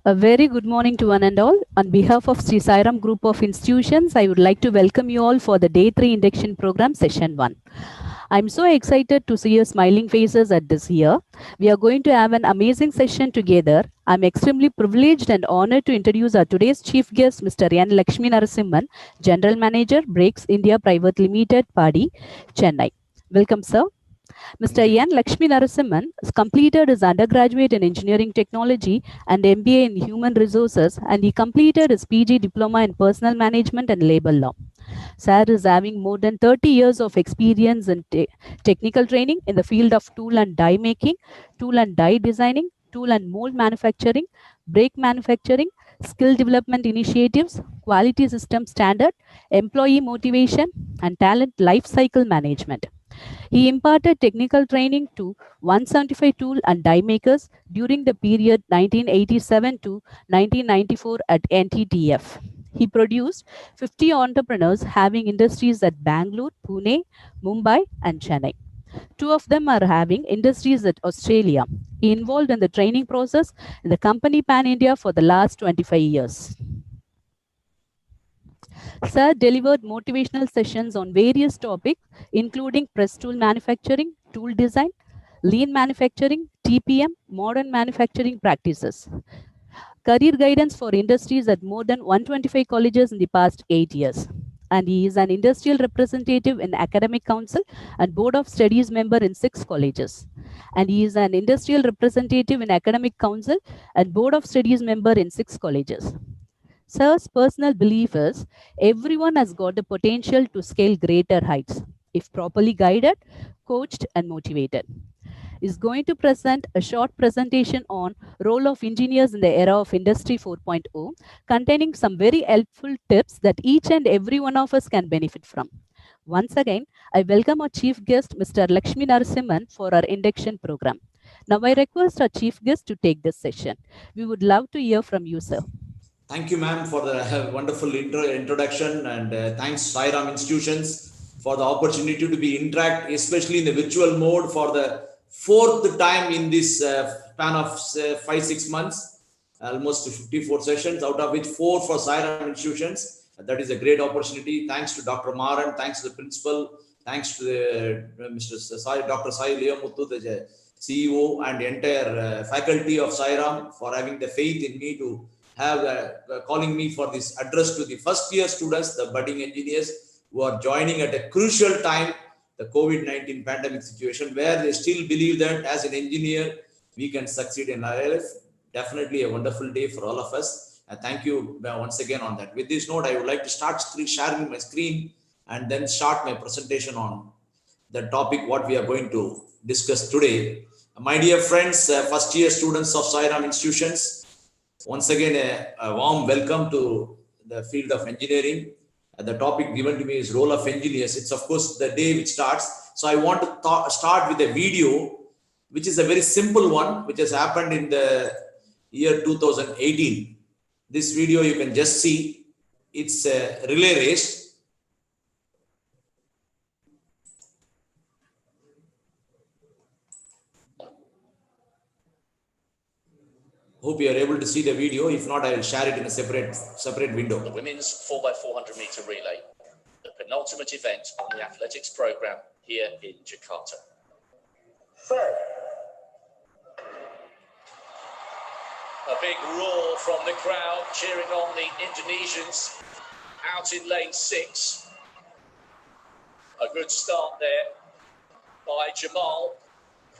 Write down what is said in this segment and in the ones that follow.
A very good morning to one and all. On behalf of Sri Sairam Group of Institutions, I would like to welcome you all for the Day 3 Induction Program Session 1. I'm so excited to see your smiling faces at this year. We are going to have an amazing session together. I'm extremely privileged and honored to introduce our today's chief guest, Mr. N. Lakshmi Narasimhan, General Manager, Brakes India Private Limited, Padi, Chennai. Welcome, sir. Mr. N. Lakshmi Narasimhan has completed his undergraduate in engineering technology and MBA in human resources, and he completed his PG diploma in personal management and labor law. Sir is having more than 30 years of experience in technical training in the field of tool and die making, tool and die designing, tool and mold manufacturing, brake manufacturing, skill development initiatives, quality system standard, employee motivation, and talent life cycle management. He imparted technical training to 175 tool and die makers during the period 1987 to 1994 at NTTF. He produced 50 entrepreneurs having industries at Bangalore, Pune, Mumbai, and Chennai. Two of them are having industries at Australia. He involved in the training process in the company Pan India for the last 25 years. Sir delivered motivational sessions on various topics, including press tool manufacturing, tool design, lean manufacturing, TPM, modern manufacturing practices. Career guidance for industries at more than 125 colleges in the past 8 years. And he is an industrial representative in Academic Council and Board of Studies member in 6 colleges. And he is an industrial representative in Academic Council and Board of Studies member in 6 colleges. Sir's personal belief is everyone has got the potential to scale greater heights if properly guided, coached, and motivated. Is going to present a short presentation on role of engineers in the era of Industry 4.0, containing some very helpful tips that each and every one of us can benefit from. Once again, I welcome our chief guest, Mr. Lakshmi Narasimhan, for our induction program. Now I request our chief guest to take this session. We would love to hear from you, sir. Thank you, ma'am, for the wonderful introduction, and thanks Sairam Institutions for the opportunity to be interact, especially in the virtual mode for the 4th time in this span of 5-6 months, almost 54 sessions, out of which 4 for Sairam Institutions. That is a great opportunity. Thanks to Dr. Maran, thanks to the principal, thanks to the, Dr. Sai Leomuthu, the CEO, and the entire faculty of Sairam for having the faith in me to have calling me for this address to the first year students, the budding engineers who are joining at a crucial time, the COVID-19 pandemic situation, where they still believe that as an engineer, we can succeed in our life. Definitely a wonderful day for all of us. Thank you once again on that. With this note, I would like to start sharing my screen and then start my presentation on the topic what we are going to discuss today. My dear friends, first year students of Sairam Institutions, once again, a warm welcome to the field of engineering. The topic given to me is role of engineers. It's of course the day which starts. So I want to start with a video, which is a very simple one, which has happened in the year 2018. This video you can just see. It's a relay race. Hope you are able to see the video. If not, I will share it in a separate window. The women's 4x400 meter relay, the penultimate event on the athletics program here in Jakarta. A big roar from the crowd cheering on the Indonesians out in lane 6. A good start there by Jamal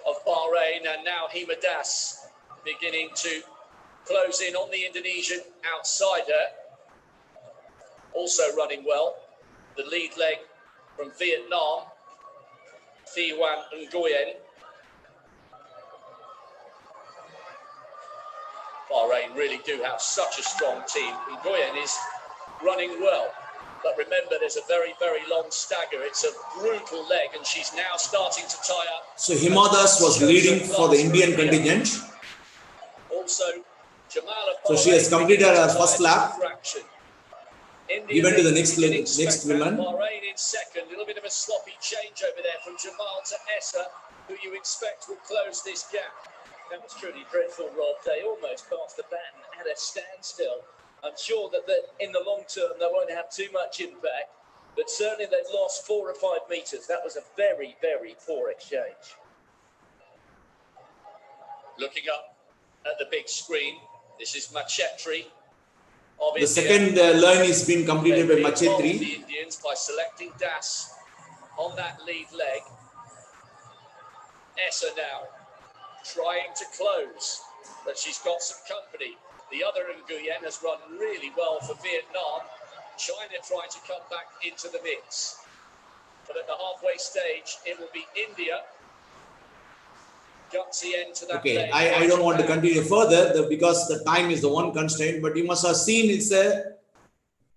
of Bahrain, and now Himadas beginning to close in on the Indonesian outsider. Also running well, the lead leg from Vietnam, Thi Wan Nguyen. Bahrain really do have such a strong team. Nguyen is running well, but remember there's a very, very long stagger. It's a brutal leg, and she's now starting to tie up. So Himadas was leading for the Indian contingent. Also, so she has completed her first lap. Given to the next woman. Bahrain in second. A little bit of a sloppy change over there from Jamal to Essa, who you expect will close this gap. That was truly dreadful, Rob. They almost passed the baton at a standstill. I'm sure that in the long term they won't have too much impact, but certainly they've lost 4 or 5 meters. That was a very, very poor exchange. Looking up at the big screen, this is Machetri of The India. second line is been completed by Machetri. The Indians by selecting Das on that lead leg. Essa now trying to close, but she's got some company. The other Nguyen has run really well for Vietnam. China trying to come back into the mix. But at the halfway stage, it will be India. Gutsy end to that. Okay, I don't want to continue further because the time is the one constraint, but you must have seen it's a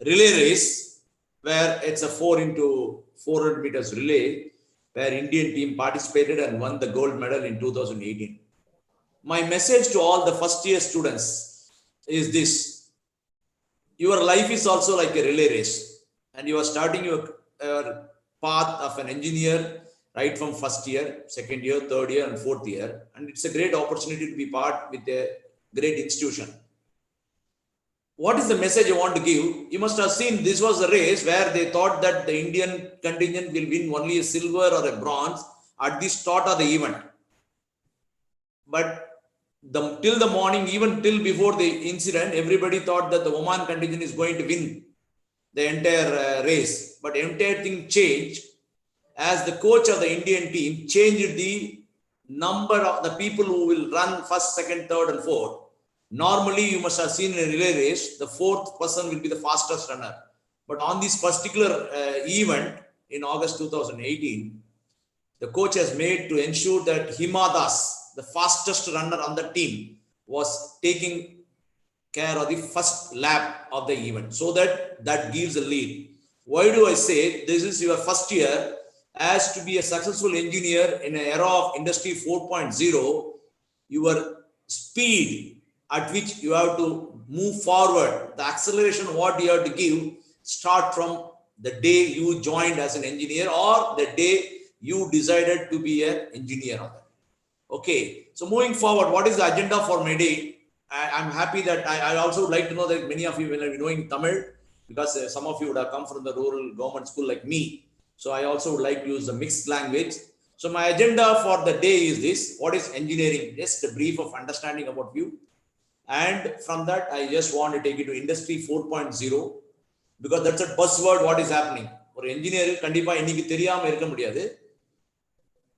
relay race where it's a 4 into 400 meters relay where Indian team participated and won the gold medal in 2018. My message to all the first year students is this: your life is also like a relay race, and you are starting your path of an engineer right from first year, second year, third year, and fourth year. And it's a great opportunity to be part with a great institution. What is the message I want to give? You must have seen this was a race where they thought that the Indian contingent will win only a silver or a bronze at the start of the event. But till the morning, even till before the incident, everybody thought that the Oman contingent is going to win the entire race. But the entire thing changed as the coach of the Indian team changed the number of the people who will run first, second, third, and fourth. Normally, you must have seen in a relay race, the fourth person will be the fastest runner. But on this particular event in August 2018, the coach has made to ensure that Hima Das, the fastest runner on the team, was taking care of the first lap of the event, so that gives a lead. Why do I say this is your first year? As to be a successful engineer in an era of Industry 4.0, your speed at which you have to move forward, the acceleration what you have to give, start from the day you joined as an engineer or the day you decided to be an engineer on that. Okay, so moving forward, what is the agenda for my day? I'm happy that I also would like to know that many of you will be knowing Tamil, because some of you would have come from the rural government school like me. So I also would like to use the mixed language. So my agenda for the day is this: what is engineering? Just a brief of understanding about you. And from that, I just want to take you to Industry 4.0, because that's a buzzword what is happening. For engineer, kandipa inniki theriyama irukka mudiyadhu.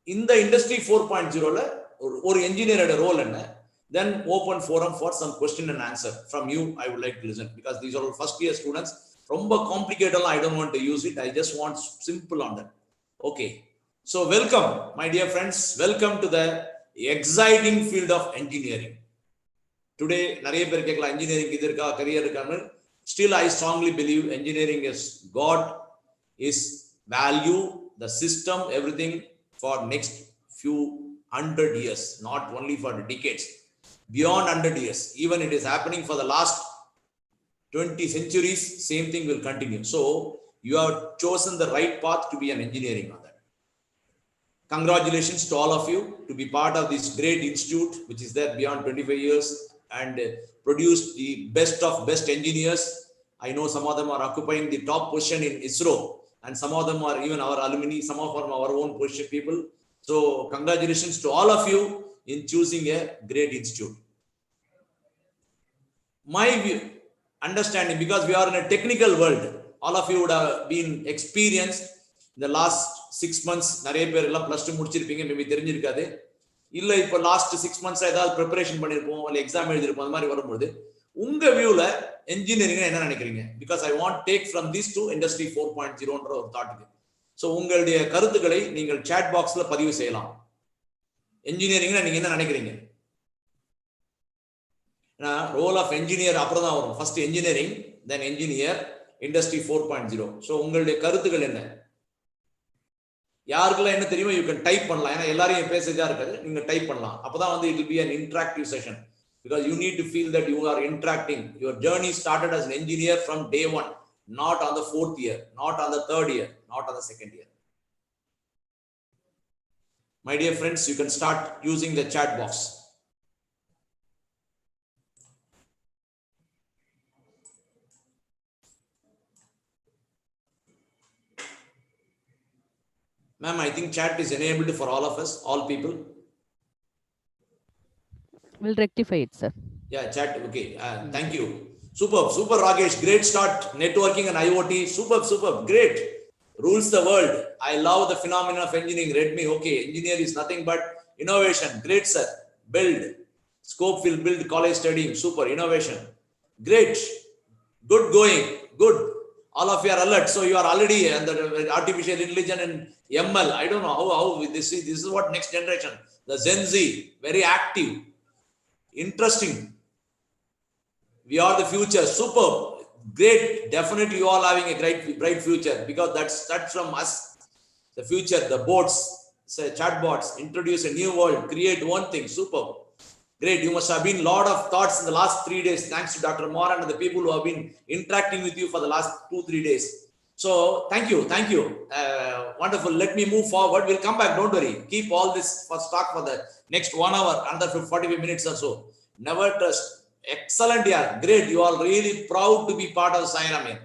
In the Industry 4.0, or engineer role enna, then open forum for some question and answer from you. I would like to listen, because these are all first year students. Romba complicated, I don't want to use it. I just want simple on that. Okay. So welcome, my dear friends. Welcome to the exciting field of engineering. Today, engineering career. Still, I strongly believe engineering is God, is value, the system, everything for next few 100 years, not only for decades, beyond 100 years. Even it is happening for the last 20 centuries, same thing will continue. So you have chosen the right path to be an engineering on that. Congratulations to all of you to be part of this great institute, which is there beyond 25 years and produce the best of best engineers. I know some of them are occupying the top position in ISRO, and some of them are even our alumni, some of them are our own position people. So congratulations to all of you in choosing a great institute. My view, understanding, because we are in a technical world, all of you would have been experienced in the last 6 months. Nariya per ella plus 2 mudichirupinga, maybe therinjirukade illa ipo last 6 months edha preparation pannirupom or exam எழுதிருப்போம். அந்த மாதிரி வரும்போது உங்க வியூல engineering என்ன நினைக்கிறீங்க? Because I want take from this to industry 4.0 ன்ற ஒரு தாட்டுக்கு. So உங்களுடைய கருத்துக்களை நீங்கள் chat boxல பதிவு செய்யலாம். engineering நீங்க என்ன நினைக்கிறீங்க? Role of engineer அப்புறம் தான் வரும். First engineering, then engineer, industry 4.0. So உங்களுடைய கருத்துக்கள் என்ன? யாருக்கெல்லாம் என்ன தெரியுமோ you can type பண்ணலாம். ஏன்னா எல்லாரும் பேசஜா இருக்காது, நீங்க டைப் பண்ணலாம். அப்பதான் வந்து it will be an interactive session, because you need to feel that you are interacting. Your journey started as an engineer from day one, not on the 4th year, not on the 3rd year, not on the 2nd year. My dear friends, you can start using the chat box. Ma'am, I think chat is enabled for all of us, all people. We'll rectify it, sir. Yeah, chat. Okay. Thank you. Superb. Super, Rakesh. Great start. Networking and IoT. Superb, superb. Great. Rules the world. I love the phenomenon of engineering. Read me. Okay. Engineer is nothing but innovation. Great, sir. Build. Scope will build college studying. Super. Innovation. Great. Good going. Good. All of you are alert. So you are already under artificial intelligence and ML. I don't know how this is what next generation. The Gen Z. Very active. Interesting. We are the future. Superb. Great. Definitely you all having a great, bright future, because that's from us. The future, the bots, say chatbots, introduce a new world, create one thing. Superb. Great. You must have been a lot of thoughts in the last 3 days. Thanks to Dr. Moran and the people who have been interacting with you for the last 2-3 days. So thank you. Thank you. Wonderful. Let me move forward. We'll come back. Don't worry. Keep all this for stock for the next 1 hour, another 45 minutes or so. Never trust. Excellent. Yeah. Great. You are really proud to be part of Sairam.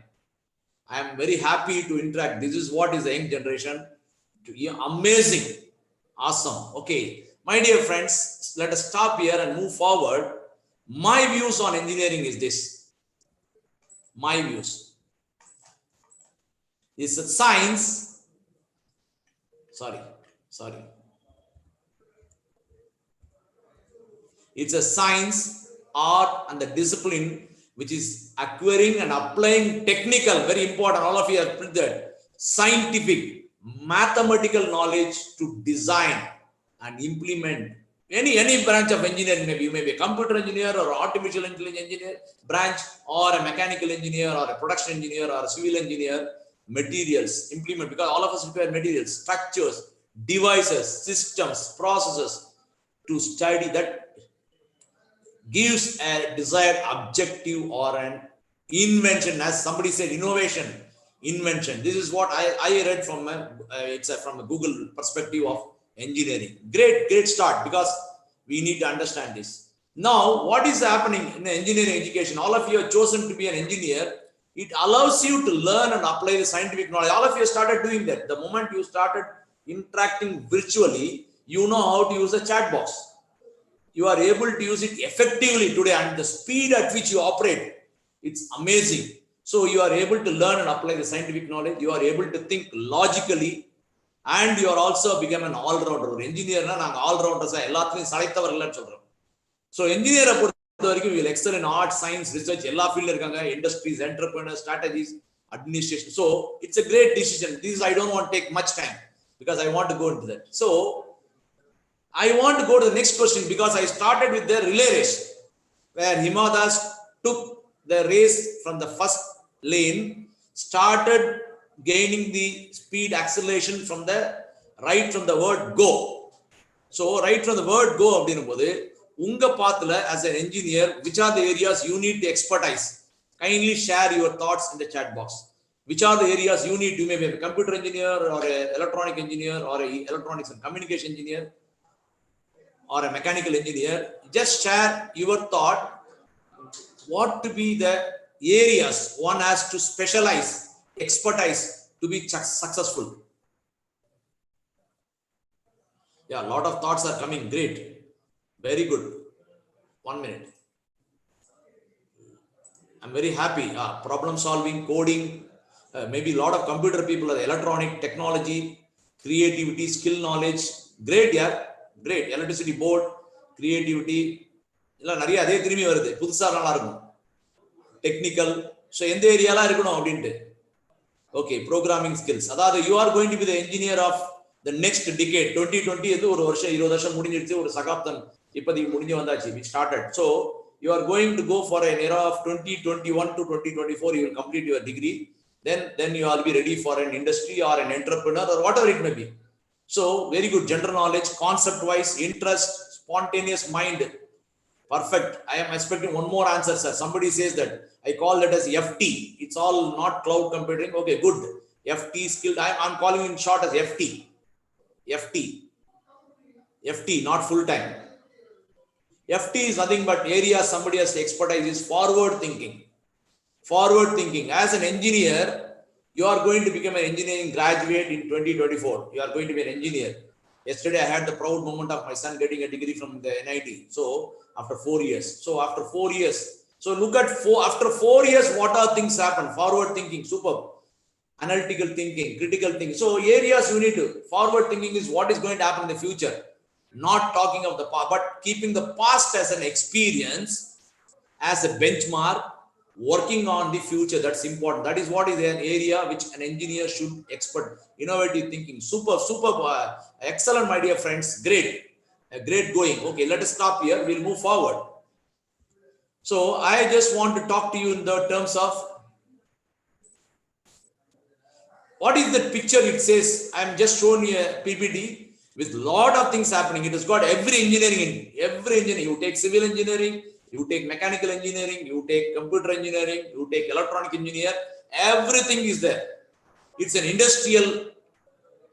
I am very happy to interact. This is what is the young generation. Amazing. Awesome. Okay. My dear friends, let us stop here and move forward. My views on engineering is this. My views. It's a science. Sorry. It's a science, art, and the discipline which is acquiring and applying technical, very important. All of you have put that. Scientific, mathematical knowledge to design and implement any branch of engineering. Maybe you may be a computer engineer or artificial intelligence engineer branch, or a mechanical engineer or a production engineer or a civil engineer. Materials, implement, because all of us require materials, structures, devices, systems, processes to study that gives a desired objective or an invention. As somebody said, innovation, invention. This is what I read from from a Google perspective of engineering. Great start, because we need to understand this. Now, what is happening in engineering education? All of you have chosen to be an engineer. It allows you to learn and apply the scientific knowledge. All of you started doing that. The moment you started interacting virtually, you know how to use a chat box. You are able to use it effectively today, and the speed at which you operate, it's amazing. So you are able to learn and apply the scientific knowledge. You are able to think logically, and you are also become an all-rounder. Engineer na naanga all-rounders ellathilum salaithavargal solrom. So engineer will excel in art, science, research, industries, entrepreneurs, strategies, administration. So it's a great decision. This I don't want to take much time, because I want to go into that. So I want to go to the next question, because I started with the relay race, where Himadas took the race from the first lane, started gaining the speed acceleration from the word go. So right from the word go, unga pathla as an engineer, which are the areas you need the expertise? Kindly share your thoughts in the chat box. Which are the areas you need? You may be a computer engineer, or an electronic engineer, or an electronics and communication engineer, or a mechanical engineer. Just share your thought. What to be the areas one has to specialize, expertise to be successful? Yeah, a lot of thoughts are coming. Great. Very good. 1 minute. I'm very happy. Problem solving, coding, maybe a lot of computer people are electronic, technology, creativity, skill knowledge. Great, yeah. Great. Electricity board, creativity. Technical. So in the area, okay, programming skills. You are going to be the engineer of the next decade. 2020 we started. So you are going to go for an era of 2021 to 2024. You will complete your degree. Then you will be ready for an industry or an entrepreneur or whatever it may be. So very good general knowledge, concept wise, interest, spontaneous mind. Perfect. I am expecting one more answer, sir. Somebody says that I call that as FT. It's all not cloud computing. Okay, good. FT skilled. I'm calling in short as FT. FT, not full time. FT is nothing but area somebody has to expertise is forward thinking. Forward thinking. As an engineer, You are going to become an engineering graduate in 2024. You are going to be an engineer. Yesterday, I had the proud moment of my son getting a degree from the NIT. So after 4 years. So after 4 years. So look at after 4 years, what are things happen? Forward thinking, superb. Analytical thinking, critical thinking. So areas you need to. Forward thinking is what is going to happen in the future. Not talking of the past, but keeping the past as an experience, as a benchmark, working on the future. That's important. That is what is an area which an engineer should expert. Innovative thinking. Super, excellent, my dear friends. Great. Great going. Okay, let us stop here. We'll move forward. So I just want to talk to you in the terms of what is that picture? It says, I'm just showing you a PPT with lot of things happening. It has got every engineering in every engineering. You take civil engineering, you take mechanical engineering, you take computer engineering, you take electronic engineer, everything is there. It's an industrial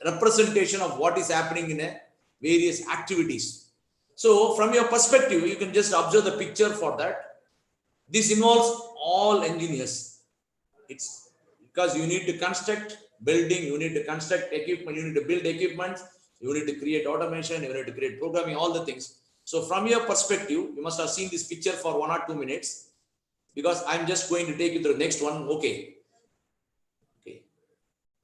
representation of what is happening in various activities. So from your perspective, you can just observe the picture for that. This involves all engineers. It's because you need to construct building, you need to construct equipment, you need to build equipment, you need to create automation, you need to create programming, all the things. So from your perspective, you must have seen this picture for 1 or 2 minutes, because I'm just going to take you to the next one. Okay.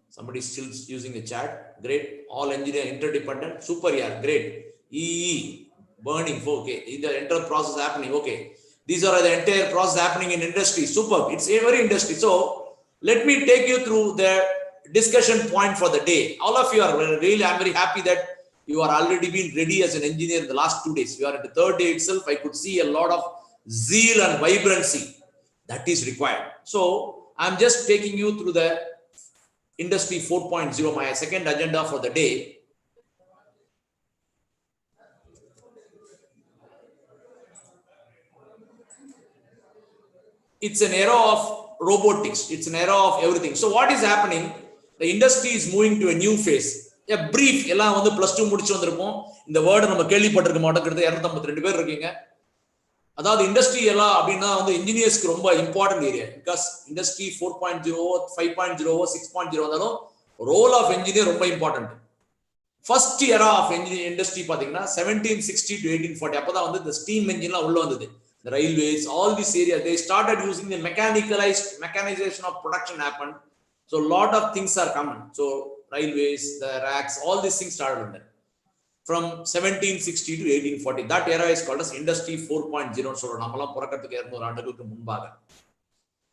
Somebody's still using the chat. Great. All engineer interdependent. Super. Yeah. Great. EE burning. Okay. The entire process happening. Okay. These are the entire process happening in industry. Super. It's a very industry. So let me take you through the discussion point for the day. All of you are really, I'm very happy that you are already been ready as an engineer in the last 2 days. You are at the third day itself. I could see a lot of zeal and vibrancy that is required. So I'm just taking you through the Industry 4.0, my second agenda for the day. It's an era of robotics. It's an era of everything. So what is happening? The industry is moving to a new phase. A brief, எல்லாம் வந்து +2 முடிச்சு வந்திருப்போம். இந்த word நம்ம கேள்விப்பட்டிருக்க மாட்டோங்கிறது 252 பேர் இருக்கீங்க. அதாவது இண்டஸ்ட்ரி எல்லாம் அப்படின்னா வந்து இன்ஜினியர்ஸ்க்கு ரொம்ப இம்பார்ட்டன்ட் ஏரியா. பிகாஸ் இண்டஸ்ட்ரி 4.0, 5.0, 6.0 வந்தாலும் ரோல் ஆஃப் இன்ஜினியர் ரொம்ப important. First era of industry பாத்தீங்கன்னா 1760 to 1840. அப்பதான் வந்து இந்த ஸ்டீம் என்ஜின்லாம் உள்ள வந்தது. The railways, all these areas, they started using the mechanization of production happened. So a lot of things are common. So railways, the racks, all these things started under. From 1760 to 1840. That era is called as Industry 4.0. So நம்மலாம் புறக்கறதுக்கு 200 ஆண்டுகளுக்கு முன்பாக.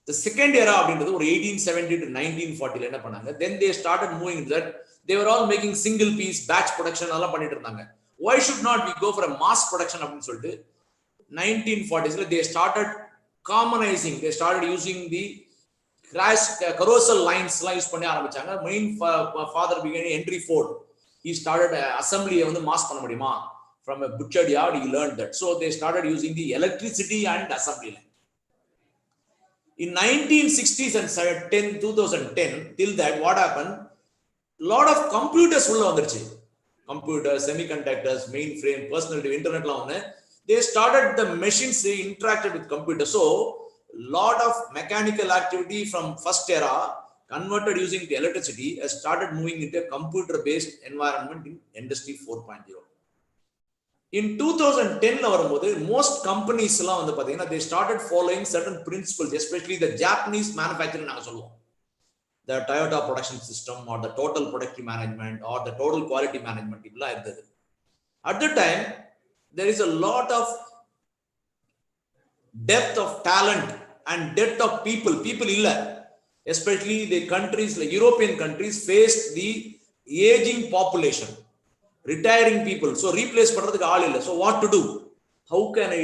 The second era அப்படின்றது ஒரு 1870 to 1940 என்ன பண்ணாங்க. Then they started moving into that. They were all making single piece batch production எல்லாம் பண்ணிட்டு இருந்தாங்க. Why should not we go for a mass production அப்படின்னு சொல்லிட்டு 1940s they started commonizing. They started using the carousel lines எல்லாம் use பண்ண ஆரம்பிச்சாங்க. Main father began Henry Ford. He started assembly வந்து mass பண்ண முடியுமா? From a butcher yard he learned that. So they started using the electricity and assembly line. In 1960s and 2010 till that what happened? Lot of computers உள்ள வந்துருச்சு. Computers, semiconductors, mainframe, personal internetலாம் வந்து they started the machines, they interacted with computers. So lot of mechanical activity from first era converted using the electricity has started moving into a computer based environment in industry 4.0. In 2010 வரும்போது most companies எல்லாம் வந்து பாத்தீங்கன்னா they started following certain principles, especially the Japanese manufacturing நாங்க சொல்லுவோம். The Toyota production system or the total productive management or the total quality management இப்படிலாம் இருந்தது. At the time there is a lot of depth of talent and depth of people illa, especially the countries like European countries faced the aging population, retiring people. So replace பண்றதுக்கு ஆள் இல்ல. So what to do? How can I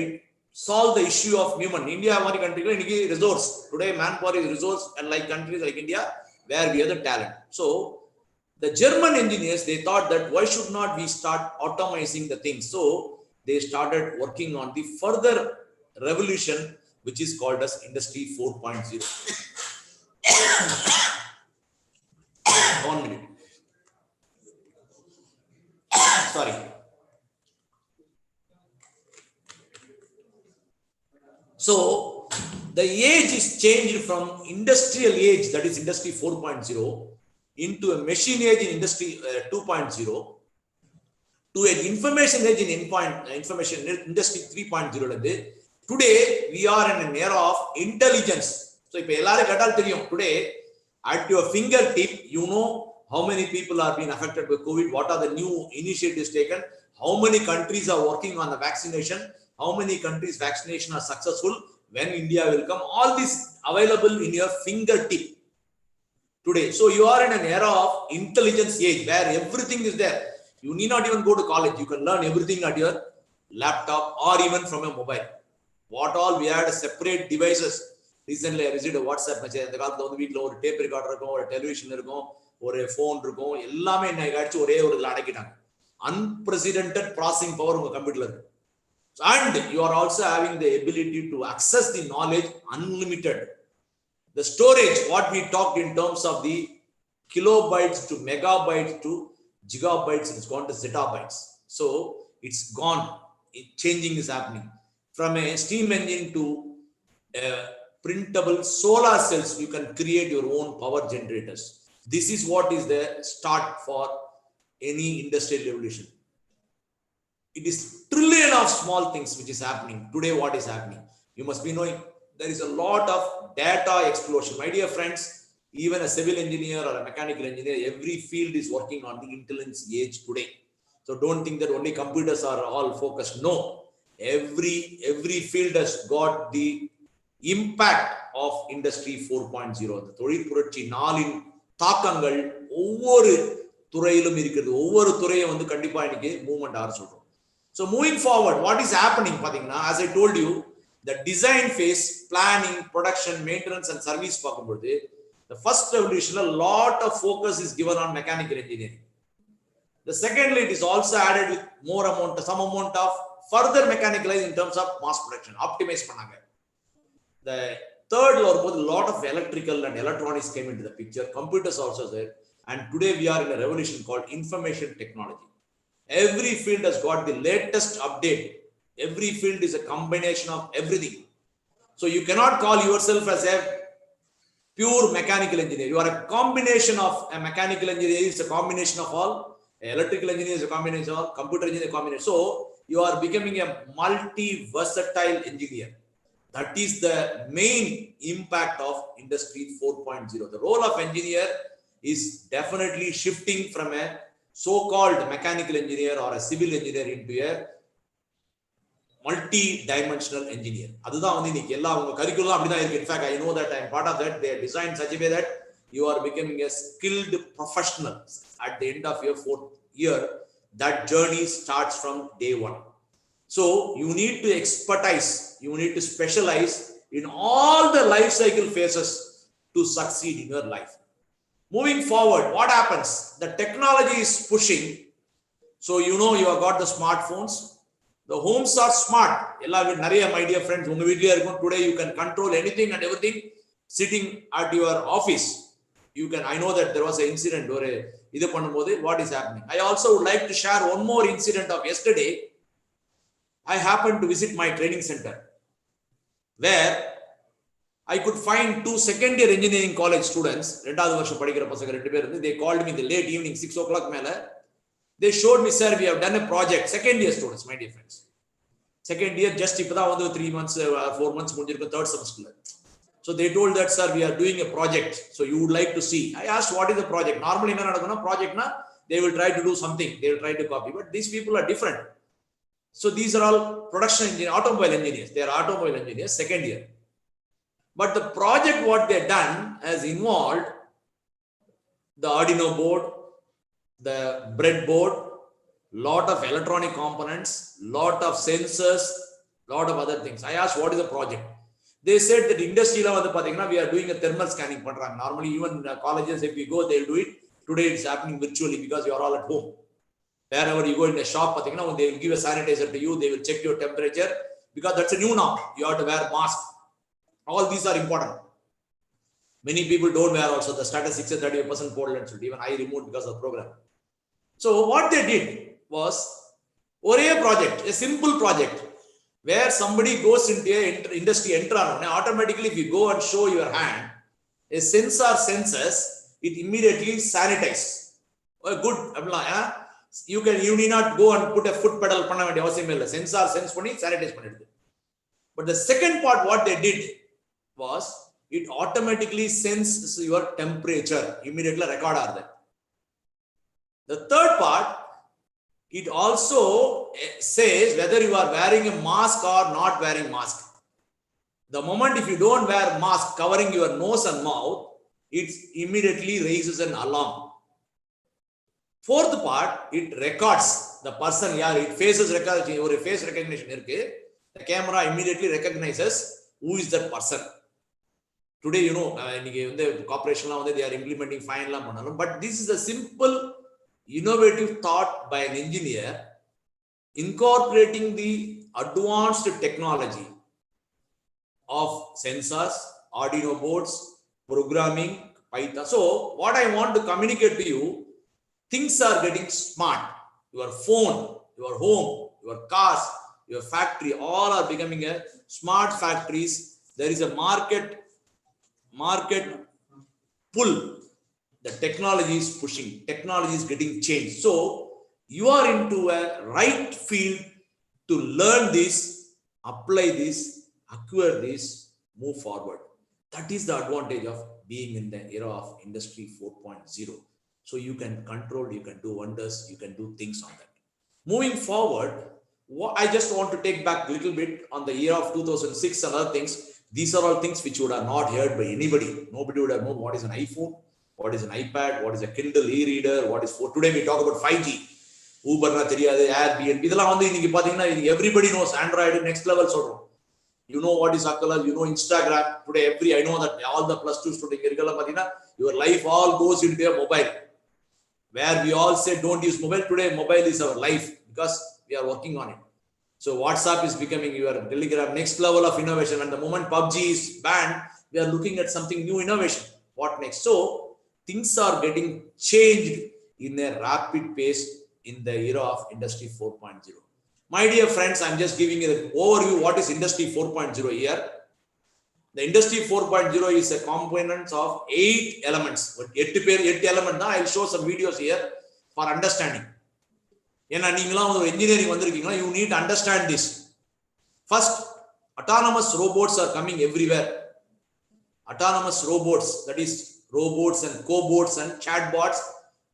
solve the issue of human? India மாதிரி countryல இன்னைக்கு resource, today manpower is resource, and like countries like India where we have the talent. So the German engineers, they thought that why should not we start automizing the things? So they started working on the further revolution which is called as Industry 4.0. 1 minute. Sorry. So the age is changed from industrial age, that is industry 4.0, into a machine age in industry 2.0, to an information age in information industry 3.0. Today we are in an era of intelligence. So today at your fingertip, you know how many people are being affected by COVID, what are the new initiatives taken, how many countries are working on the vaccination, how many countries vaccination are successful, when India will come, all this available in your fingertip today. So you are in an era of intelligence age where everything is there. You need not even go to college. You can learn everything at your laptop or even from a mobile. What all we had separate devices. Recently I received a WhatsApp message. The காலத்துல வந்து வீட்ல ஒரு tape recorder இருக்கும், ஒரு television இருக்கும், ஒரு phone இருக்கும், எல்லாமே என்ன ஆயிடுச்சு ஒரே ஒரு இதுல அடக்கிட்டாங்க. Unprecedented processing power உங்க கம்ப்யூட்டர்ல இருக்கு. And you are also having the ability to access the knowledge unlimited. The storage, what we talked in terms of the kilobytes to megabytes to gigabytes, it's gone to zettabytes. So it's gone. Changing is happening. From a steam engine to printable solar cells, you can create your own power generators. This is what is the start for any industrial revolution. It is trillion of small things which is happening. Today what is happening? You must be knowing there is a lot of data explosion. My dear friends, even a civil engineer or a mechanical engineer, every field is working on the intelligence age today. So don't think that only computers are all focused. No, every field has got the impact of industry 4.0. The தொழில் புரட்சி நாளின் தாக்கங்கள் ஒவ்வொரு துறையிலும் இருக்குது. ஒவ்வொரு துறையை வந்து கண்டிப்பா இன்னைக்கு மூவ்மெண்ட் ஆர சொல்றோம். So moving forward, what is happening பாத்தீங்கன்னா, as I told you, the design phase, planning, production, maintenance and service பார்க்கும்போது, the first revolution, a lot of focus is given on mechanical engineering. The secondly, it is also added with some amount of further mechanicalized in terms of mass production, optimize பண்ணாங்க. The third, a lot of electrical and electronics came into the picture, computers also there, and today we are in a revolution called information technology. Every field has got the latest update. Every field is a combination of everything. So you cannot call yourself as a pure mechanical engineer. You are a combination of a mechanical engineer, is a combination of all, electrical engineer is a combination of all, computer engineer combination. So you are becoming a multi-versatile engineer. That is the main impact of industry 4.0. The role of engineer is definitely shifting from a so-called mechanical engineer or a civil engineer into a multi-dimensional engineer. அதுதான் வந்து இன்னைக்கு எல்லா உங்க curriculum அப்படிதான் இருக்கு. In fact, I know that I am part of that. They are designed such a way that you are becoming a skilled professional at the end of your 4th year. That journey starts from day 1. So you need to expertise, you need to specialize in all the life cycle phases to succeed in your life. Moving forward, what happens? The technology is pushing. So you know you have got the smartphones. The homes are smart. My dear friends, today you can control anything and everything sitting at your office. You can. I know that there was an incident where what is happening. I also would like to share one more incident of yesterday. I happened to visit my training center where I could find 2 second-year engineering college students. They called me in the late evening, 6 o'clock. They showed me, sir, we have done a project. Second-year students, my dear friends. Second year, just 3 months, 4 months, 3rd semester. So they told that, sir, we are doing a project. So you would like to see. I asked, what is the project? Normally, project, they will try to do something. They will try to copy. But these people are different. So these are all production engineers, automobile engineers. They are automobile engineers, second year. But the project, what they've done, has involved the Arduino board, the breadboard, lot of electronic components, lot of sensors, lot of other things. I asked, what is the project? They said that industry we are doing a thermal scanning. Normally, even colleges, if we go, they'll do it. Today, it's happening virtually because you are all at home. Wherever you go in a shop, when they will give a sanitizer to you, they will check your temperature because that's a new now. You have to wear mask. All these are important. Many people don't wear also. The statistics is 30% cold. Even I removed because of the program. So what they did was a project, a simple project, where somebody goes into a industry enter automatically if you go and show your hand, a sensor senses, it immediately sanitize. Good. You need not go and put a foot pedal panna vendiya avasiyam illa. Sensor sense panni sanitize pannidudhu. But the second part what they did was it automatically senses your temperature, immediately record are that. The third part, it also says whether you are wearing a mask or not wearing mask. The moment if you don't wear mask covering your nose and mouth, it immediately raises an alarm. Fourth part, it records the person. It faces recognition or face recognition. The camera immediately recognizes who is that person. Today, the corporation they are implementing fine, but this is a simple innovative thought by an engineer incorporating the advanced technology of sensors, Arduino boards, programming, Python. So what I want to communicate to you, things are getting smart. Your phone, your home, your cars, your factory, all are becoming a smart factories. There is a market pull. The technology is pushing, technology is getting changed. So you are into a right field to learn this, apply this, acquire this, move forward. That is the advantage of being in the era of Industry 4.0. So you can control, you can do wonders, you can do things on that. Moving forward, I just want to take back a little bit on the year of 2006 and other things. These are all things which would have not heard by anybody. Nobody would have known what is an iPhone, what is an iPad, what is a Kindle e-reader, what is for today we talk about 5G. Uber na theriyadu, Airbnb idella vandu ingi pathina everybody knows Android next level solrom. You know what is Oculus, you know Instagram. Today I know that all the plus 2 students irukala pathina your life all goes into your mobile. Where we all say don't use mobile, today mobile is our life because we are working on it. So WhatsApp is becoming your Telegram, next level of innovation. And the moment PUBG is banned, we are looking at something new innovation. What next? So things are getting changed in a rapid pace in the era of Industry 4.0. My dear friends, I'm just giving you an overview what is Industry 4.0 here. The Industry 4.0 is a component of 8 elements. 8 elements. I'll show some videos here for understanding. Engineering, you need to understand this. First, autonomous robots are coming everywhere. Autonomous robots, that is robots and cobots and chatbots.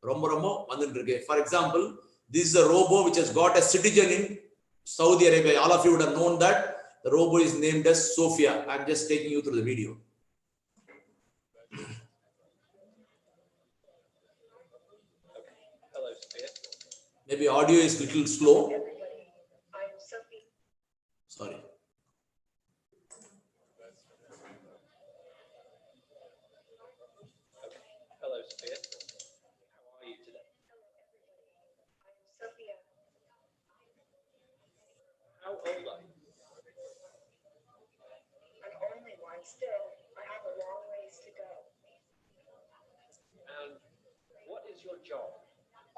For example, this is a robot which has got a citizen in Saudi Arabia. All of you would have known that. The robot is named as Sophia. I'm just taking you through the video. Hello, Sophia. Maybe audio is a little slow. I am Sophie. Sorry. Hello, Sophia. How are you today? Hello, everybody. I am Sophia. How old are you? I'm only one still. I have a long ways to go. And what is your job?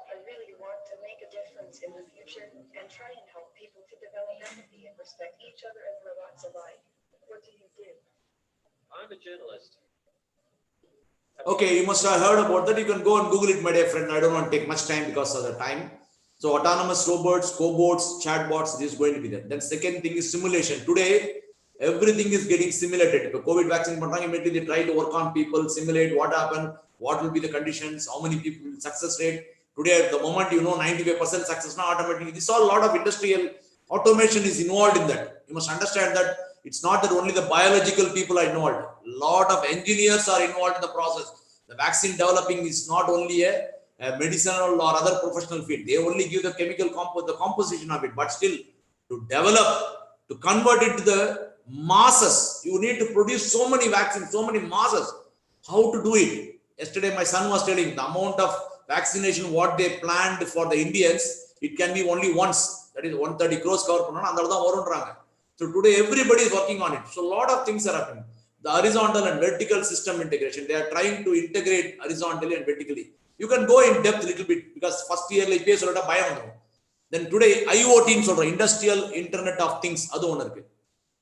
I really want to make a difference in the future and try and help people to develop empathy and respect each other and robots alike. What do you do? I'm a journalist. Okay, you must have heard about that. You can go and Google it, my dear friend. I don't want to take much time because of the time. So autonomous robots, cobots, chatbots, this is going to be there. Then second thing is simulation. Today, everything is getting simulated. If a COVID vaccine, immediately they try to work on people, simulate what happened, what will be the conditions, how many people, success rate. Today, at the moment, 95% success now automatically. This all a lot of industrial automation is involved in that. You must understand that it's not that only the biological people are involved. A lot of engineers are involved in the process. The vaccine developing is not only a medicinal or other professional field. They only give the chemical the composition of it, but still to develop, to convert it to the masses, you need to produce so many vaccines, so many masses. How to do it? Yesterday, my son was telling the amount of vaccination, what they planned for the Indians, it can be only once. That is 130 crores cover. So today, everybody is working on it. So a lot of things are happening. The horizontal and vertical system integration, they are trying to integrate horizontally and vertically. You can go in depth a little bit because first year like Then today IoT ன்னு சொல்ற industrial internet of things அது ஒன்னு இருக்கு.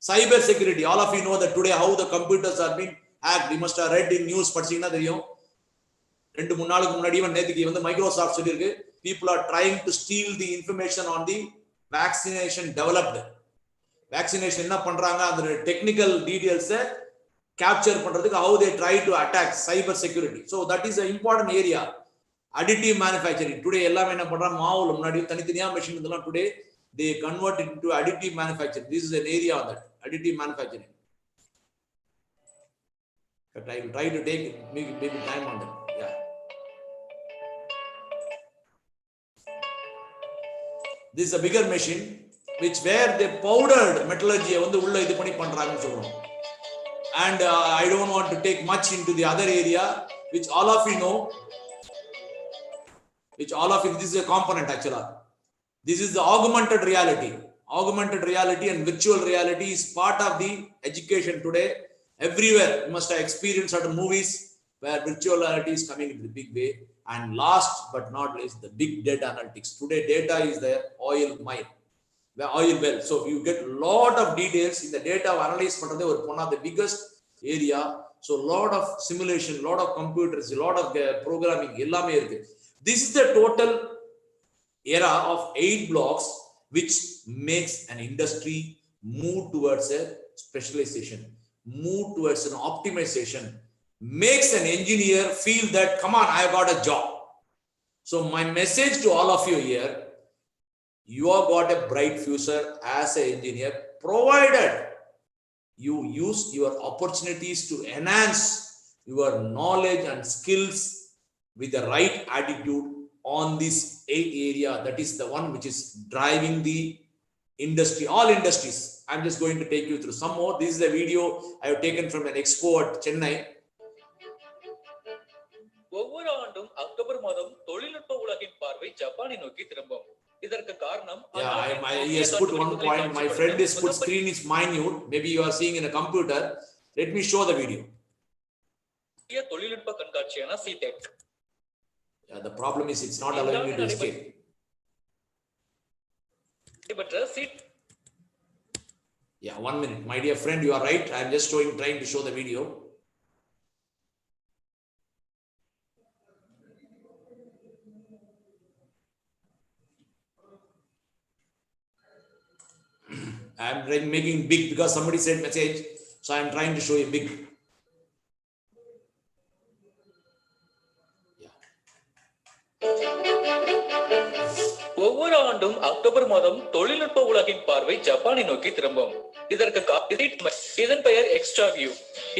Cyber security, all of you know that today how the computers are being hacked. You must have read in news படிச்சீங்கன்னா தெரியும். 2-3 நாளுக்கு முன்னாடி நேத்துக்கு வந்து மைக்ரோசாஃப்ட் சொல்லிருக்கு people are trying to steal the information on the vaccination developed. Vaccination என்ன பண்றாங்க அந்த technical details capture பண்றதுக்கு how they try to attack cyber security. So that is an important area. Additive manufacturing today எல்லாமே என்ன பண்றாங்க மாவுல முன்னாடி தனித்தனியா மெஷின் இதெல்லாம் today they convert it into additive manufacturing. This is an area on that additive manufacturing. But I will try to take maybe time on that. Yeah. This is a bigger machine which where they powdered metallurgy வந்து உள்ள இது பண்ணி பண்றாங்கன்னு சொல்றோம். And I don't want to take much into the other area which all of you know, this is a component actually. This is the augmented reality. Augmented reality and virtual reality is part of the education today. Everywhere you must have experienced certain movies where virtual reality is coming in the big way. And last but not least, the big data analytics. Today data is the oil mine, the oil well. So you get a lot of details in the data analyze பண்றது ஒரு one of the biggest area. So lot of simulation, lot of computers, a lot of programming எல்லாமே இருக்கு. This is the total era of 8 blocks which makes an industry move towards a specialization, move towards an optimization, makes an engineer feel that come on, I got a job. So my message to all of you here, you have got a bright future as an engineer provided you use your opportunities to enhance your knowledge and skills with the right attitude on this 8 area. That is the one which is driving the industry, all industries. I'm just going to take you through some more. This is a video I have taken from an expo at Chennai. ஒவ்வொரு ஆண்டும் October மாதம் தொழில்நுட்ப உலகின் பார்வை ஜப்பானை நோக்கி திரும்பும். இதற்கு காரணம் he has put one point. My friend is put screen is minute. Maybe you are seeing in a computer. Let me show the video. தொழில்நுட்ப கண்காட்சியான CTEC. Yeah, the problem is it's not allowing me to escape. Yeah, 1 minute. My dear friend, you are right. I am just trying to show the video. I am making big because somebody said message. So I am trying to show you big. ஒவ்வொரு ஆண்டும் October மாதம் தொழில்நுட்ப உலகின் பார்வை ஜப்பானை நோக்கி திரும்பும். இதன் பெயர் எக்ஸ்ட்ரா வியூ.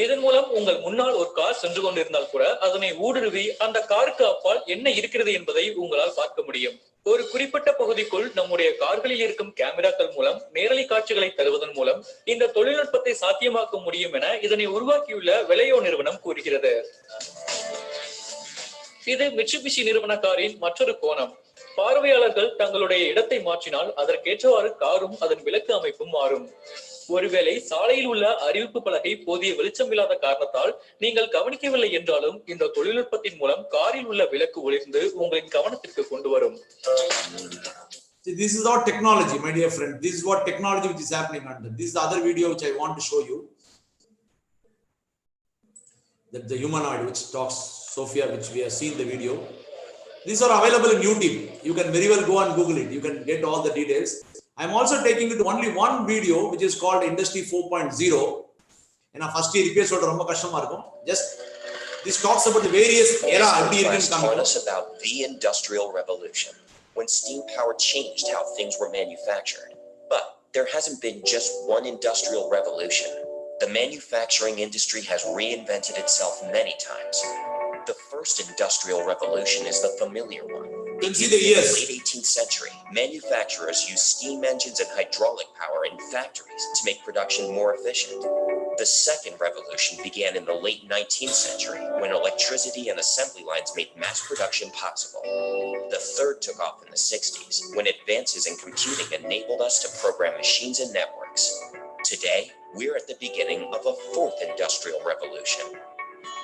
இதன் மூலம் உங்கள் முன்னால் ஒரு கார் சென்று கொண்டிருந்தால் கூட அதனை ஊடுருவி அந்த காருக்கு அப்பால் என்ன இருக்கிறது என்பதை உங்களால் பார்க்க முடியும். ஒரு குறிப்பிட்ட பகுதிக்குள் நம்முடைய கார்களில் இருக்கும் கேமராக்கள் மூலம் நேரலை காட்சிகளை தருவதன் மூலம் இந்த தொழில்நுட்பத்தை சாத்தியமாக்க முடியும் என இதனை உருவாக்கியுள்ள வெலையோ நிறுவனம் கூறுகிறது. இது மிட்சுபிஷி நிறுவன காரின் மற்றொரு கோணம். பார்வையாளர்கள் தங்களுடைய இடத்தை மாற்றினால் அதற்கேற்றவாறு காரும் அதன் விளக்கு அமைப்பும் மாறும். ஒருவேளை சாலையில் உள்ள அறிவிப்பு பலகை போதிய வெளிச்சம் இல்லாத காரணத்தால் நீங்கள் கவனிக்கவில்லை என்றாலும் இந்த தொழில்நுட்பத்தின் மூலம் காரில் உள்ள விளக்கு ஒளிர்ந்து உங்களின் கவனத்திற்கு கொண்டு வரும். This is all technology, my dear friend. This is what technology which is happening under. This is the other video which I want to show you. That the humanoid which talks, Sophia, which we have seen the video. These are available in YouTube. You can very well go and Google it. You can get all the details. I'm also taking you to only one video which is called Industry 4.0. And first year repair sort of just this talks about the various era taught us about the Industrial Revolution, when steam power changed how things were manufactured. But there hasn't been just one industrial revolution. The manufacturing industry has reinvented itself many times. The first industrial revolution is the familiar one. In the late 18th century, manufacturers used steam engines and hydraulic power in factories to make production more efficient. The second revolution began in the late 19th century, when electricity and assembly lines made mass production possible. The third took off in the 60s, when advances in computing enabled us to program machines and networks. Today, we're at the beginning of a fourth industrial revolution.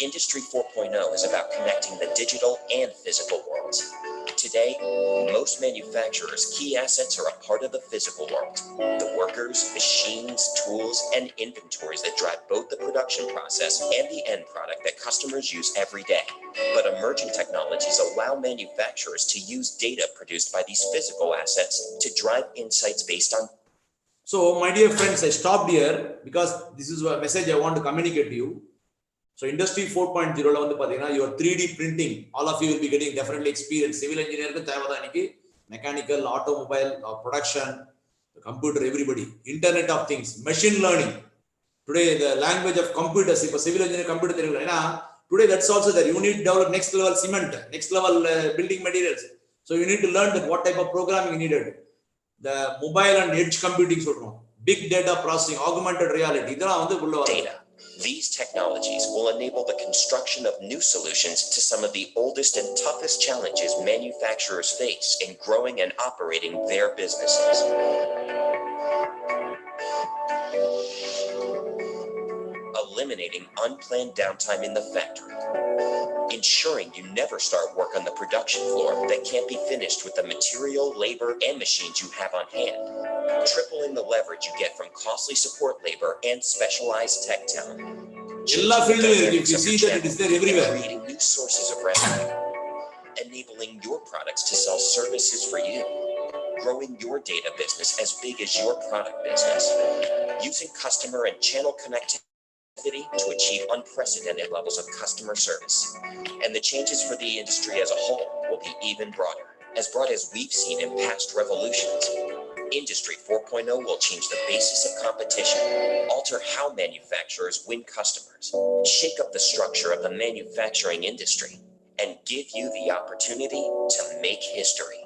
Industry 4.0 is about connecting the digital and physical worlds. Today, most manufacturers' key assets are a part of the physical world. The workers, machines, tools, and inventories that drive both the production process and the end product that customers use every day. But emerging technologies allow manufacturers to use data produced by these physical assets to drive insights based on. So, my dear friends, I stopped here because this is a message I want to communicate to you. So, Industry 4.0 la vandu pathina your 3D printing, all of you will be getting definitely experience. Civil engineer ku thevada aniki mechanical, automobile, production, computer, everybody. Internet of things, machine learning. Today the language of computers, if a civil engineer computer theriyala, today that's also there. You need to develop next level cement, next level building materials. So you need to learn that what type of programming needed. The mobile and edge computing solrom, big data processing, augmented reality, idella vandu ulla varum. Data. These technologies will enable the construction of new solutions to some of the oldest and toughest challenges manufacturers face in growing and operating their businesses. Eliminating unplanned downtime in the factory. Ensuring you never start work on the production floor that can't be finished with the material, labor, and machines you have on hand. Tripling the leverage you get from costly support labor and specialized tech talent. Ella field you see that it is there everywhere. Creating new sources of revenue. Enabling your products to sell services for you. Growing your data business as big as your product business. Using customer and channel connectivity to achieve unprecedented levels of customer service. And the changes for the industry as a whole will be even broader, as broad as we've seen in past revolutions. Industry 4.0 will change the basis of competition, alter how manufacturers win customers, shake up the structure of the manufacturing industry, and give you the opportunity to make history.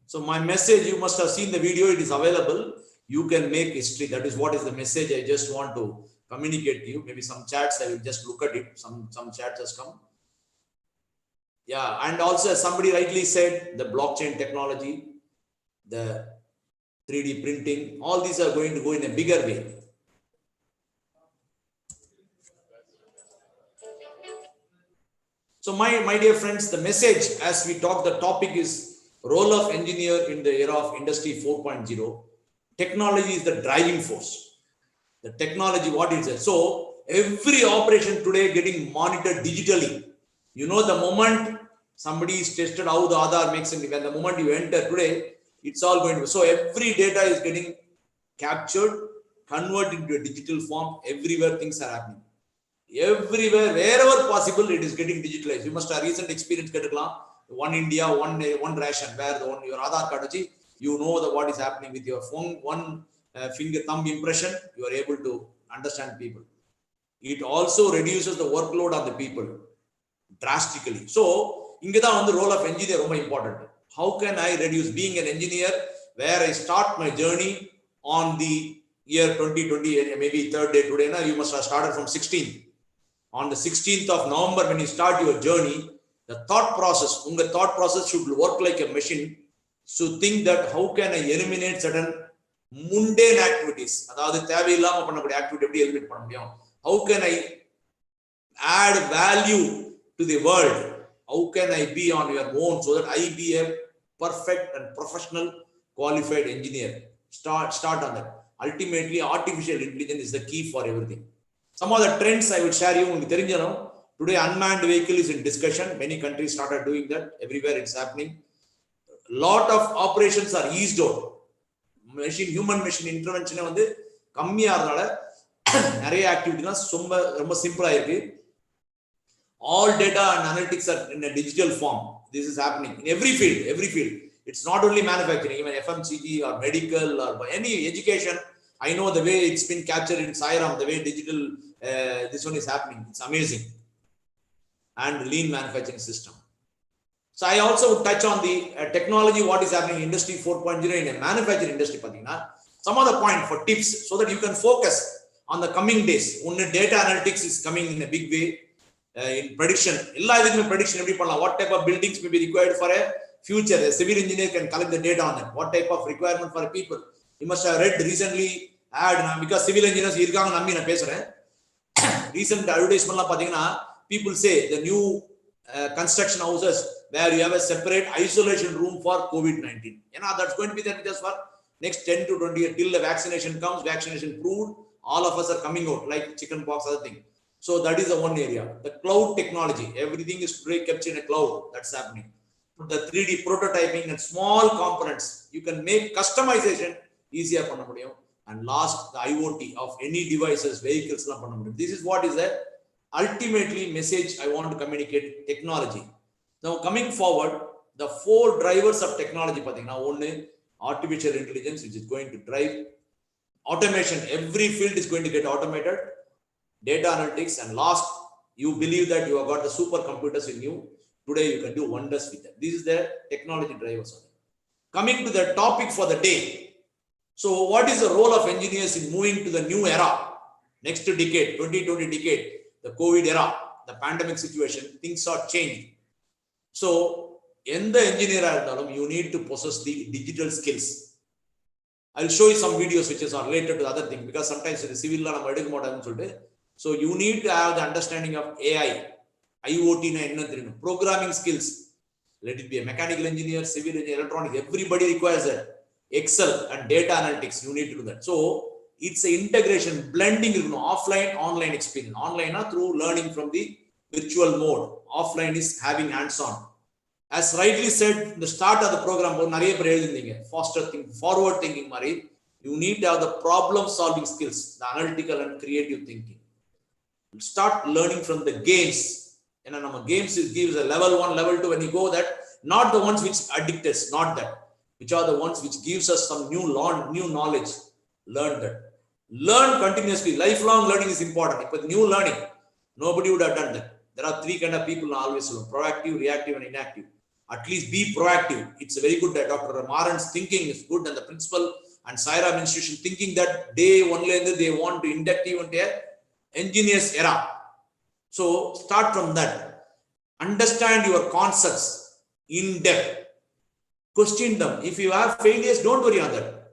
So my message, you must have seen the video, it is available. You can make history. That is what is the message I just want to communicate to you. Maybe some chats, I will just look at it. Some chats has come. Yeah, and also as somebody rightly said, the blockchain technology, the 3D printing, all these are going to go in a bigger way. So my dear friends, the message as we talk, the topic is role of engineer in the era of Industry 4.0. Technology is the driving force. The technology, what is it? So every operation today getting monitored digitally. You know, the moment somebody is tested how the Aadhaar makes it, when the moment you enter today, it's all going to. So every data is getting captured, converted into a digital form. Everywhere things are happening. Everywhere, wherever possible, it is getting digitalized. You must have recent experience. One India, one ration, where your Aadhaar card, you know what is happening with your phone. One finger thumb impression, you are able to understand people. It also reduces the workload on the people drastically. So, the role of engineer is very important. How can I reduce being an engineer where I start my journey on the year 2020, maybe third day today, you must have started from 16th. On the 16th of November, when you start your journey, the thought process should work like a machine. So think that how can I eliminate certain mundane activities? How can I add value to the world? How can I be on your own so that I be a perfect and professional qualified engineer? Start on that. Ultimately, artificial intelligence is the key for everything. Some of the trends I will share you. Today, unmanned vehicle is in discussion. Many countries started doing that. Everywhere it's happening. Lot of operations are eased out. Human machine intervention வந்து கம்மியா இருந்தனால நிறைய ஆக்டிவிட்டிலாம் ரொம்ப சிம்பிளா இருக்கு. All data and analytics are in a digital form. This is happening in every field. It's not only manufacturing, even FMCG or medical or any education. I know the way it's been captured in Sairam, the way digital this one is happening. It's amazing. And lean manufacturing system. So I also would touch on the technology, what is happening in Industry 4.0 in a manufacturing industry. Some other point for tips so that you can focus on the coming days. Only data analytics is coming in a big way. In prediction, what type of buildings may be required for a future. A civil engineer can collect the data on that. What type of requirement for people? You must have read recently ad because civil engineers recent advertisement people say the new construction houses where you have a separate isolation room for COVID-19. That's going to be there just for next 10 to 20 years till the vaccination comes, vaccination proved, all of us are coming out like chicken pox, other thing. So that is the one area. The cloud technology, everything is kept in a cloud. That's happening. The 3D prototyping and small components, you can make customization easier. And last, the IoT of any devices, vehicles. This is what is the ultimately message I want to communicate, technology. Now coming forward, the 4 drivers of technology. Now only artificial intelligence, which is going to drive automation. Every field is going to get automated. Data analytics, and last, you believe that you have got the supercomputers in you. Today you can do wonders with that. This is the technology drivers. Coming to the topic for the day. So what is the role of engineers in moving to the new era? Next decade, 2020 decade, the COVID era, the pandemic situation, things are changed. So in the engineer, you need to possess the digital skills. I'll show you some videos which are related to the other thing, because sometimes in the civil law, so you need to have the understanding of AI, IoT, programming skills. Let it be a mechanical engineer, civil engineer, electronics, everybody requires that. Excel and data analytics, you need to do that. So it's an integration, blending, offline, online experience. Online through learning from the virtual mode. Offline is having hands-on. As rightly said, in the start of the program, faster thinking, forward thinking, you need to have the problem solving skills, the analytical and creative thinking. Start learning from the games. Games gives a level 1, level 2. When you go that, not the ones which addict us, not that, which are the ones which gives us some new knowledge. Learn that. Learn continuously. Lifelong learning is important. But new learning, nobody would have done that. There are 3 kind of people always learn: proactive, reactive, and inactive. At least be proactive. It's a very good. Dr. Maran's thinking is good, and the principal and Sairam institution thinking that day only they want to induct even their engineers era. So start from that. Understand your concepts in depth. Question them. If you have failures, don't worry on that.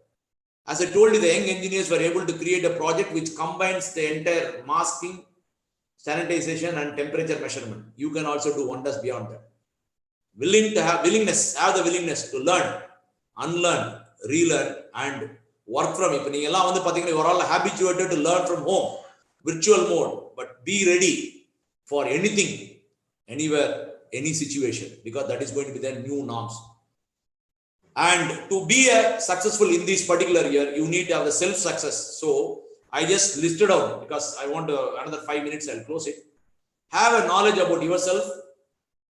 As I told you, the young engineers were able to create a project which combines the entire masking, sanitization, and temperature measurement. You can also do wonders beyond that. Have the willingness to learn, unlearn, relearn, and work from it. You are all habituated to learn from home, virtual mode, but be ready for anything, anywhere, any situation, because that is going to be the new norms. And to be successful in this particular year, you need to have the self-success. So I just listed out, because I want another 5 minutes, I'll close it. Have a knowledge about yourself,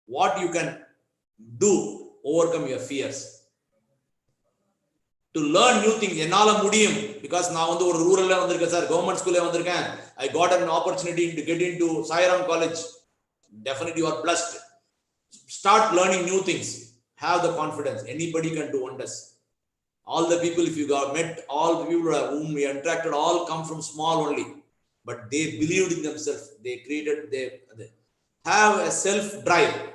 what you can do, overcome your fears. To learn new things, because now in rural government school, I got an opportunity to get into Sairam College. Definitely you are blessed. Start learning new things. Have the confidence. Anybody can do wonders. All the people, if you got met, all the people whom we interacted, all come from small only. But they believed in themselves. They created, they have a self-drive.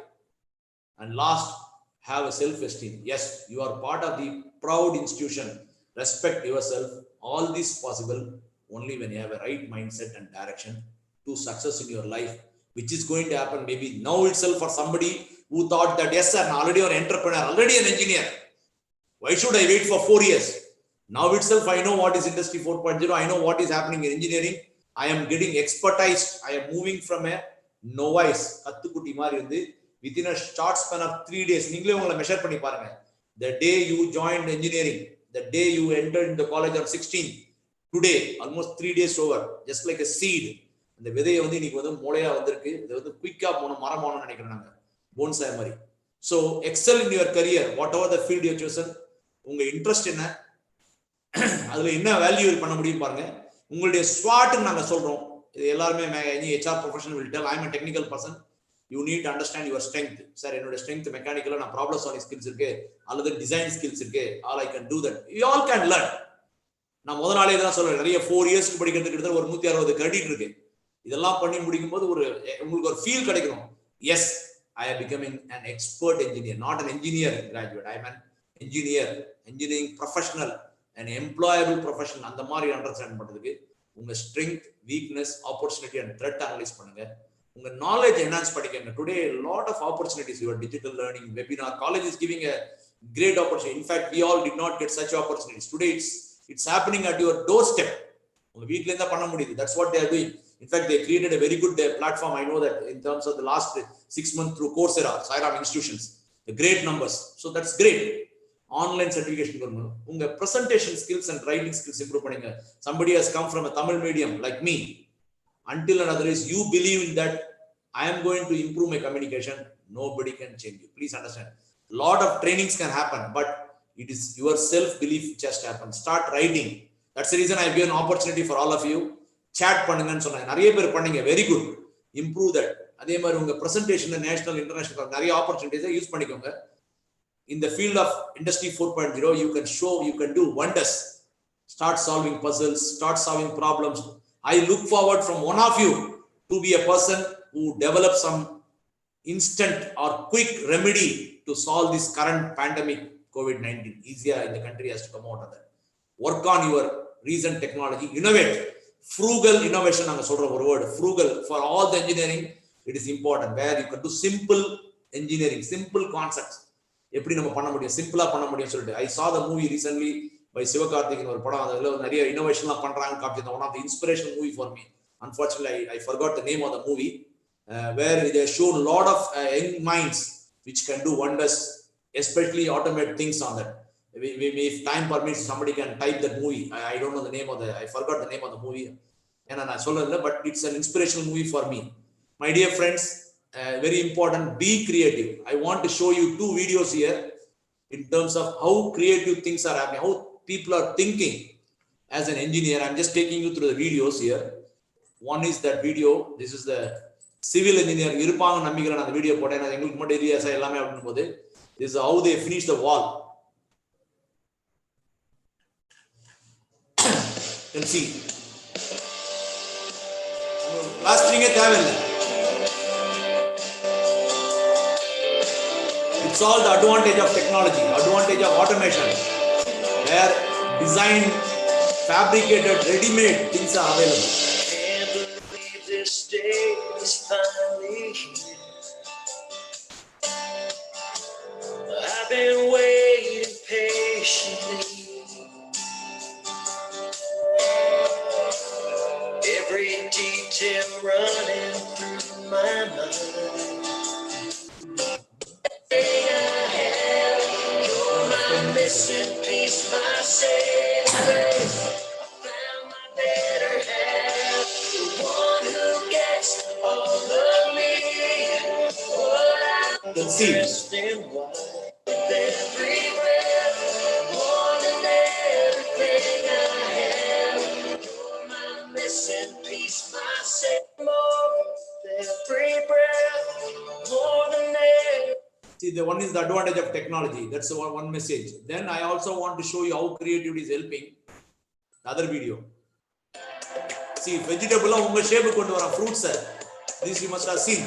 And last, have a self-esteem. Yes, you are part of the proud institution. Respect yourself. All this possible only when you have a right mindset and direction to success in your life, which is going to happen maybe now itself for somebody who thought that, yes, sir, I'm already an entrepreneur, already an engineer. Why should I wait for 4 years? Now itself, I know what is Industry 4.0. I know what is happening in engineering. I am getting expertized. I am moving from a novice, within a short span of 3 days. The day you joined engineering, the day you entered in the college on 16, today, almost 3 days over, just like a seed. The quick. So excel in your career, whatever the field you have chosen. Interest in value SWOT HR professional will tell, I'm a technical person. You need to understand your strength. Sir, strength mechanical and problem solving skills, other design skills, all I can do that. You all can learn. Now, 4 years to credit. Yes, I am becoming an expert engineer, not an engineer graduate. I am an engineer, engineering professional, an employable professional. And the more you understand, strength, weakness, opportunity, and threat analyze. உங்க knowledge enhance பண்ணிக்கங்க. Today a lot of opportunities, your digital learning, webinar, college is giving a great opportunity. In fact, we all did not get such opportunities. Today it's happening at your doorstep. உங்க வீட்ல இருந்தா பண்ண முடியுது. That's what they are doing. In fact, they created a very good platform. I know that in terms of the last 6 months through Coursera, Sairam institutions, the great numbers. So that's great. Online certification பண்ணனும். உங்க presentation skills and writing skills improve பண்ணுங்க. Somebody has come from a Tamil medium like me. Until another is you believe in that I am going to improve my communication, nobody can change you. Please understand. Lot of trainings can happen, but it is your self belief just happen. Start writing. That's the reason I give an opportunity for all of you. Chat பண்ணுங்கன்னு சொன்னாங்க. நிறைய பேர் பண்ணீங்க. Very good. Improve that. அதே மாதிரி உங்க presentation national international நிறைய opportunities use பண்ணிக்கோங்க. In the field of industry 4.0, you can show, you can do wonders. Start solving puzzles, start solving problems. I look forward from one of you to be a person who develops some instant or quick remedy to solve this current pandemic COVID-19. Easier in the country has to come out of that. Work on your recent technology, innovate. Frugal innovation, I'm சொல்ற ஒரு word. Frugal for all the engineering, it is important. Where you can do simple engineering, simple concepts. எப்படி நம்ம பண்ண முடியும், சிம்பிளா பண்ண முடியும் சொல்லிட்டு. I saw the movie recently by Sivakarthikeyan ஒரு படம். அதுல நிறைய இனோவேஷன்லாம் பண்றாங்க காமிச்சது. One of the inspirational movie for me. Unfortunately, I forgot the name of the movie, where they show a lot of young minds which can do wonders, especially automate things on that. If time permits, somebody can type that movie. I don't know the name of the, I forgot the name of the movie. And I சொல்றேன், but it's an inspirational movie for me. My dear friends, very important, be creative. I want to show you 2 videos here in terms of how creative things are happening, how people are thinking as an engineer. I'm just taking you through the videos here. One is that video. This is the civil engineer இருப்பாங்க நம்பிக்கிறேன். அந்த video போட்டேன். எங்களுக்கு மட்டும் ஏரியாஸா எல்லாமே அப்படினும் போது this is how they finish the wall. You can see plastering தேவையில்லை. It's all the advantage of technology, advantage of automation, where design, fabricated, ready-made things are available. Can't believe this day is finally here. I've been waiting patiently. Every detail running through my mind. Missing piece, my saving. I found my better half, the one who gets all of me. What I'm dressed in white, with every breath, more than everything I have. You're my missing piece, my saving. More with every breath, more than every. See, the one is the advantage of technology. That's the one message. Then I also want to show you how creativity is helping. The other video. See, vegetable unga shape kondu vara fruits. This you must have seen.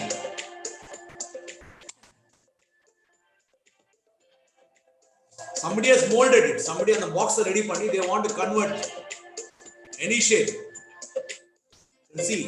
Somebody has molded it. Somebody on the box ready panni. They want to convert any shape. See.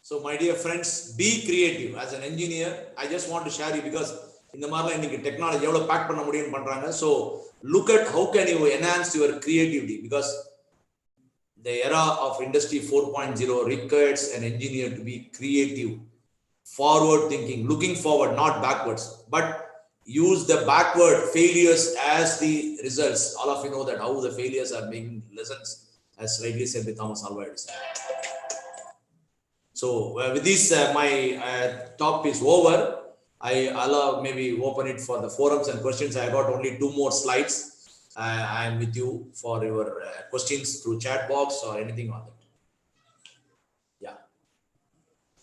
So my dear friends, be creative. As an engineer, I just want to share you because in the marla இன்னைக்கு technology எவ்வளவு pack பண்ண முடியும்னு பண்றாங்க. So look at how can you enhance your creativity, because the era of industry 4.0 requires an engineer to be creative, forward thinking, looking forward, not backwards, but use the backward failures as the results. All of you know that how the failures are making lessons. as rightly said by Thomas Alva Edison. So with this, my talk is over. I allow maybe open it for the forums and questions. I got only 2 more slides. I am with you for your questions through chat box or anything on that. Yeah.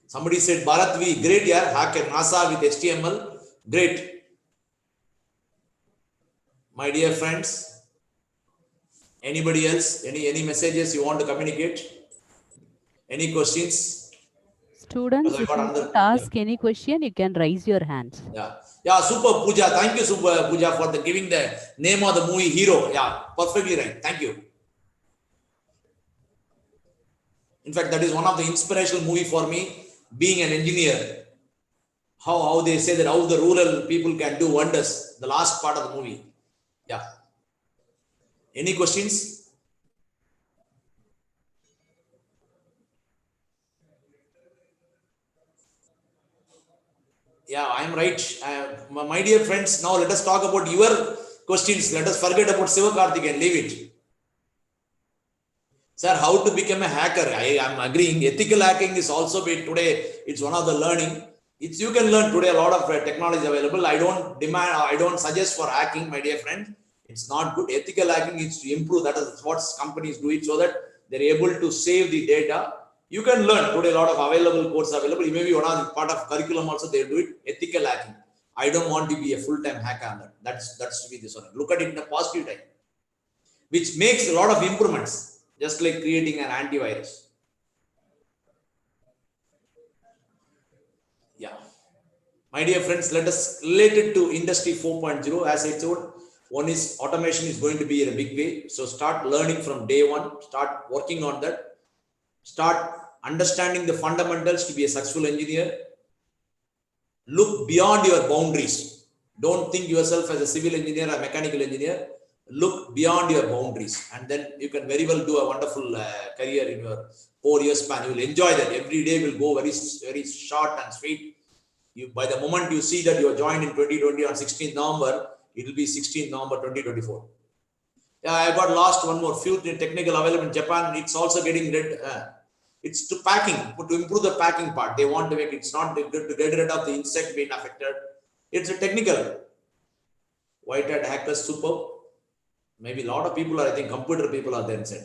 Somebody said, Bharat, we great, yeah, hack and NASA with HTML. Great. My dear friends, anybody else, any messages you want to communicate? Any questions? Students, if you want to ask any question, you can raise your hands. Yeah, super Pooja. Thank you, super Pooja, for the giving the name of the movie Hero. Yeah, perfectly right. Thank you. In fact, that is one of the inspirational movie for me, being an engineer. How they say that how the rural people can do wonders. The last part of the movie. Yeah. Any questions? Yeah, I'm right. My dear friends, now let us talk about your questions. Let us forget about Sivakarthikeyan. Leave it. Sir, how to become a hacker? I am agreeing. Ethical hacking is also today. It's one of the learning. You can learn today a lot of technology available. I don't suggest for hacking, my dear friend. It's not good. Ethical hacking is to improve. That is what companies do it so that they're able to save the data. You can learn today a lot of available courses available. Maybe one of the part of curriculum also they do it. Ethical hacking. I don't want to be a full-time hacker on that. That's to be this one. Look at it in a positive time, which makes a lot of improvements, just like creating an antivirus. Yeah. My dear friends, let us relate it to Industry 4.0. As I told, one is automation is going to be in a big way. So start learning from day one, start working on that, start understanding the fundamentals to be a successful engineer. Look beyond your boundaries. Don't think yourself as a civil engineer or mechanical engineer. Look beyond your boundaries, and then you can very well do a wonderful career in your 4 years span. You will enjoy that. Every day will go very, very short and sweet. By the moment you see that you are joined in 2020 on 16th November, it will be 16th November 2024. Yeah, I got lost one more few technical available in Japan. It's also getting rid. It's to packing, to improve the packing part. They want to make it's not good to get rid of the insect being affected. It's a technical. White hat hackers super. Maybe a lot of people are, I think, computer people are there inside.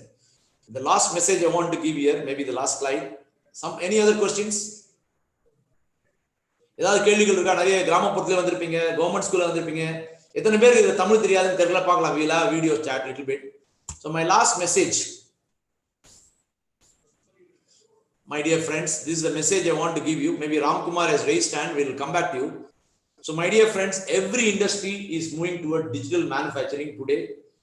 The last message I want to give here, maybe the last slide. Any other questions? ஏதாவது கேள்விகள் இருக்கா? நிறைய கிராமப்புறத்துல வந்திருப்பீங்க, government ஸ்கூல்ல வந்திருப்பீங்க. எத்தனை பேருக்கு இது தமிழ் தெரியாதுன்னு தெரியல, பார்க்கலாம். வீலா video chat little bit. So my last message, my dear friends, this is the message I want to give you. Maybe Ram Kumar has raised hand. We will come back to you. So my dear friends, every industry is moving toward digital manufacturing today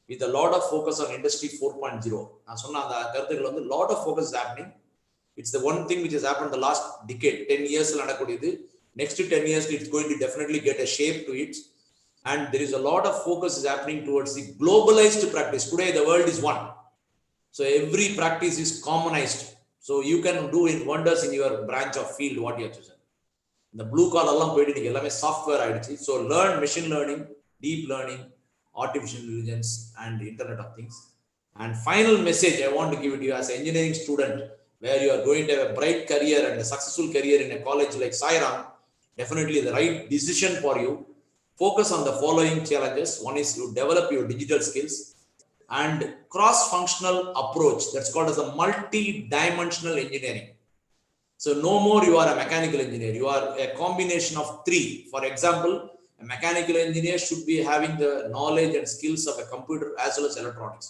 with a lot of focus on Industry 4.0. நான் சொன்ன அந்த கருத்துக்கள் வந்து lot of focus is happening. It's the one thing which has happened the last decade, 10 years நடக்கூடியது. Next 10 years, it's going to definitely get a shape to it. And there is a lot of focus is happening towards the globalized practice. Today, the world is one. So every practice is commonized. So you can do wonders in your branch of field, what you have chosen. The blue collar software. So learn machine learning, deep learning, artificial intelligence, and Internet of Things. And final message I want to give it to you as an engineering student, where you are going to have a bright career and a successful career in a college like Sairam. Definitely the right decision for you. Focus on the following challenges. One is to develop your digital skills and cross-functional approach. That's called as a multi-dimensional engineering. So no more you are a mechanical engineer. You are a combination of 3. For example, a mechanical engineer should be having the knowledge and skills of a computer as well as electronics.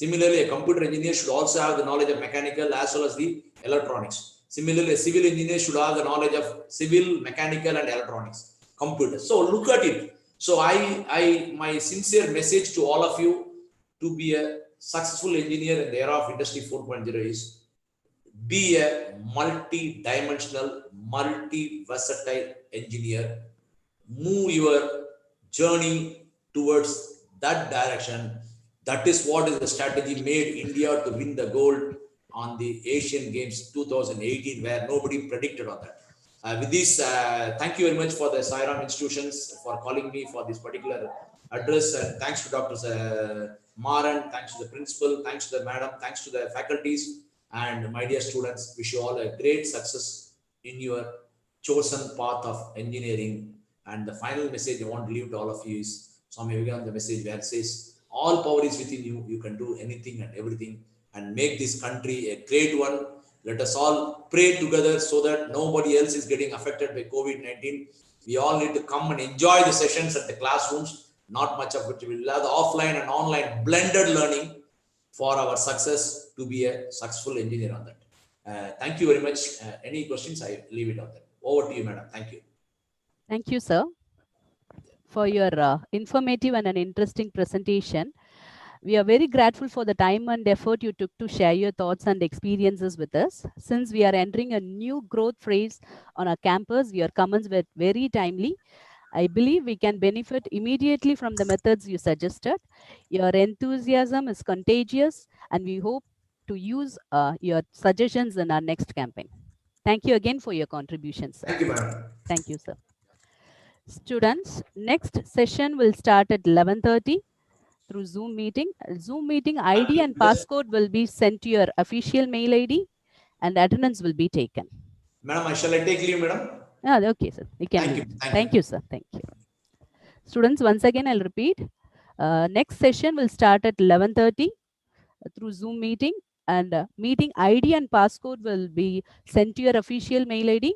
Similarly, a computer engineer should also have the knowledge of mechanical as well as the electronics. Similarly, a civil engineer should have the knowledge of civil, mechanical, and electronics, computers. So look at it. So my sincere message to all of you to be a successful engineer in the era of Industry 4.0 is be a multi-dimensional, multi-versatile engineer. Move your journey towards that direction. That is what is the strategy made India to win the gold on the Asian Games 2018, where nobody predicted on that. With this, thank you very much for the Sairam institutions for calling me for this particular address, and thanks to Dr. Maran, thanks to the principal, thanks to the madam, thanks to the faculties, and my dear students, wish you all a great success in your chosen path of engineering. And the final message I want to leave to all of you is Swami Vivekananda, the message where it says, all power is within you, you can do anything and everything, and make this country a great one. Let us all pray together so that nobody else is getting affected by COVID-19. We all need to come and enjoy the sessions at the classrooms, not much of it. We'll have the offline and online blended learning for our success to be a successful engineer on that. Thank you very much. Any questions? I leave it on that. Over to you, madam. Thank you. Thank you, sir, for your informative and an interesting presentation. We are very grateful for the time and effort you took to share your thoughts and experiences with us. Since we are entering a new growth phase on our campus, your comments were very timely. I believe we can benefit immediately from the methods you suggested. Your enthusiasm is contagious, and we hope to use your suggestions in our next campaign. Thank you again for your contributions, sir. Thank you, madam. Thank you, sir. Students, next session will start at 11:30 through Zoom meeting. Zoom meeting ID and passcode will be sent to your official mail ID, and attendance will be taken. Madam, shall I take leave, madam? Yeah, okay, sir. You can Thank leave. you. Thank you, sir. Thank you. Students, once again, I'll repeat. Next session will start at 11:30 through Zoom meeting, and meeting ID and passcode will be sent to your official mail ID.